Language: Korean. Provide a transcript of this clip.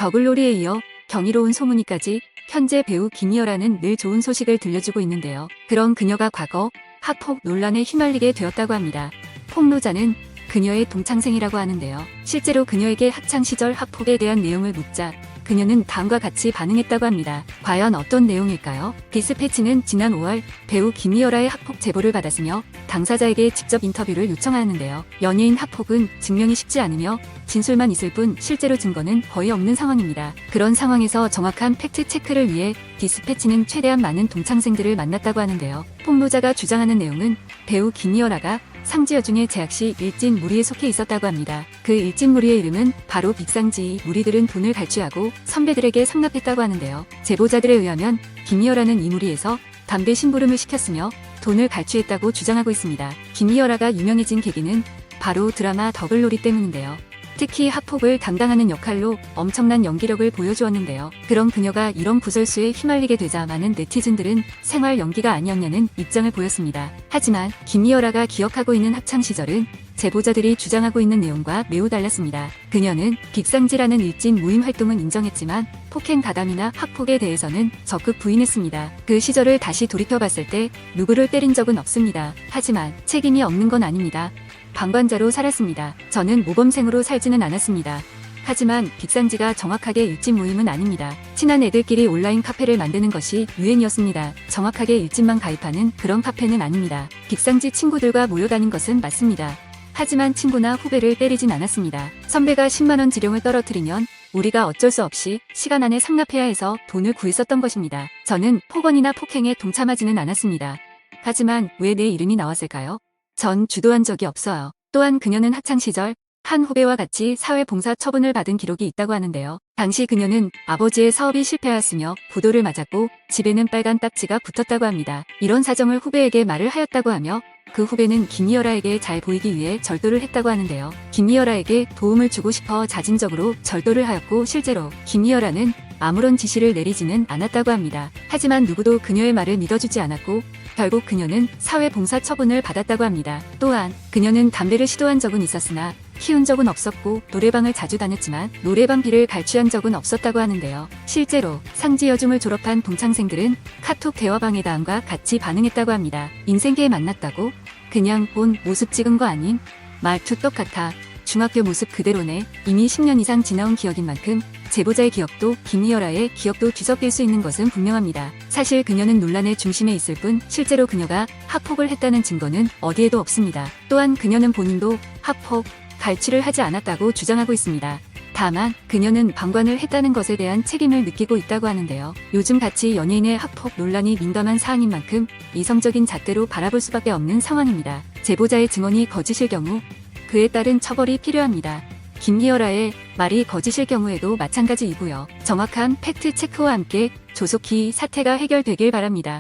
더글로리에 이어 경이로운 소문이까지 현재 배우 김희열아는 늘 좋은 소식을 들려주고 있는데요. 그런 그녀가 과거 학폭 논란에 휘말리게 되었다고 합니다. 폭로자는 그녀의 동창생이라고 하는데요. 실제로 그녀에게 학창시절 학폭에 대한 내용을 묻자 그녀는 다음과 같이 반응했다고 합니다. 과연 어떤 내용일까요? 디스패치는 지난 5월 배우 김희열아의 학폭 제보를 받았으며 당사자에게 직접 인터뷰를 요청하는데요. 연예인 학폭은 증명이 쉽지 않으며 진술만 있을 뿐 실제로 증거는 거의 없는 상황입니다. 그런 상황에서 정확한 팩트 체크를 위해 디스패치는 최대한 많은 동창생들을 만났다고 하는데요. 폭로자가 주장하는 내용은 배우 김희열아가 상지여중의 재학 시 일진 무리에 속해 있었다고 합니다. 그 일진 무리의 이름은 바로 빅상지. 무리들은 돈을 갈취하고 선배들에게 상납했다고 하는데요. 제보자들에 의하면 김희열아는 이 무리에서 담배 심부름을 시켰으며 돈을 갈취했다고 주장하고 있습니다. 김희열아가 유명해진 계기는 바로 드라마 더글로리 때문인데요. 특히 학폭을 담당하는 역할로 엄청난 연기력을 보여주었는데요. 그런 그녀가 이런 구설수에 휘말리게 되자 많은 네티즌들은 생활 연기가 아니었냐는 입장을 보였습니다. 하지만 김희열아가 기억하고 있는 학창시절은 제보자들이 주장하고 있는 내용과 매우 달랐습니다. 그녀는 빅상지라는 일진 모임 활동은 인정했지만 폭행 가담이나 학폭에 대해서는 적극 부인했습니다. 그 시절을 다시 돌이켜봤을 때 누구를 때린 적은 없습니다. 하지만 책임이 없는 건 아닙니다. 방관자로 살았습니다. 저는 모범생으로 살지는 않았습니다. 하지만 빅상지가 정확하게 일진 모임은 아닙니다. 친한 애들끼리 온라인 카페를 만드는 것이 유행이었습니다. 정확하게 일진만 가입하는 그런 카페는 아닙니다. 빅상지 친구들과 모여다닌 것은 맞습니다. 하지만 친구나 후배를 때리진 않았습니다. 선배가 10만원 지령을 떨어뜨리면 우리가 어쩔 수 없이 시간 안에 상납해야 해서 돈을 구했었던 것입니다. 저는 폭언이나 폭행에 동참하지는 않았습니다. 하지만 왜 내 이름이 나왔을까요? 전 주도한 적이 없어요. 또한 그녀는 학창시절 한 후배와 같이 사회봉사 처분을 받은 기록이 있다고 하는데요. 당시 그녀는 아버지의 사업이 실패하였으며 부도를 맞았고 집에는 빨간 딱지가 붙었다고 합니다. 이런 사정을 후배에게 말을 하였다고 하며 그 후배는 김희열아에게 잘 보이기 위해 절도를 했다고 하는데요. 김희열아에게 도움을 주고 싶어 자진적으로 절도를 하였고 실제로 김희열아는 아무런 지시를 내리지는 않았다고 합니다. 하지만 누구도 그녀의 말을 믿어주지 않았고 결국 그녀는 사회봉사 처분을 받았다고 합니다. 또한 그녀는 담배를 시도한 적은 있었으나 피운 적은 없었고 노래방을 자주 다녔지만 노래방비를 갈취한 적은 없었다고 하는데요. 실제로 상지여중을 졸업한 동창생들은 카톡 대화방의 다음과 같이 반응했다고 합니다. 인생계에 만났다고? 그냥 본 모습 찍은 거 아님? 말투 똑같아. 중학교 모습 그대로네. 이미 10년 이상 지나온 기억인 만큼 제보자의 기억도 김희열아의 기억도 뒤섞일 수 있는 것은 분명합니다. 사실 그녀는 논란의 중심에 있을 뿐 실제로 그녀가 학폭을 했다는 증거는 어디에도 없습니다. 또한 그녀는 본인도 학폭, 갈취를 하지 않았다고 주장하고 있습니다. 다만 그녀는 방관을 했다는 것에 대한 책임을 느끼고 있다고 하는데요. 요즘 같이 연예인의 학폭 논란이 민감한 사안인 만큼 이성적인 잣대로 바라볼 수밖에 없는 상황입니다. 제보자의 증언이 거짓일 경우 그에 따른 처벌이 필요합니다. 김희열아의 말이 거짓일 경우에도 마찬가지이고요. 정확한 팩트 체크와 함께 조속히 사태가 해결되길 바랍니다.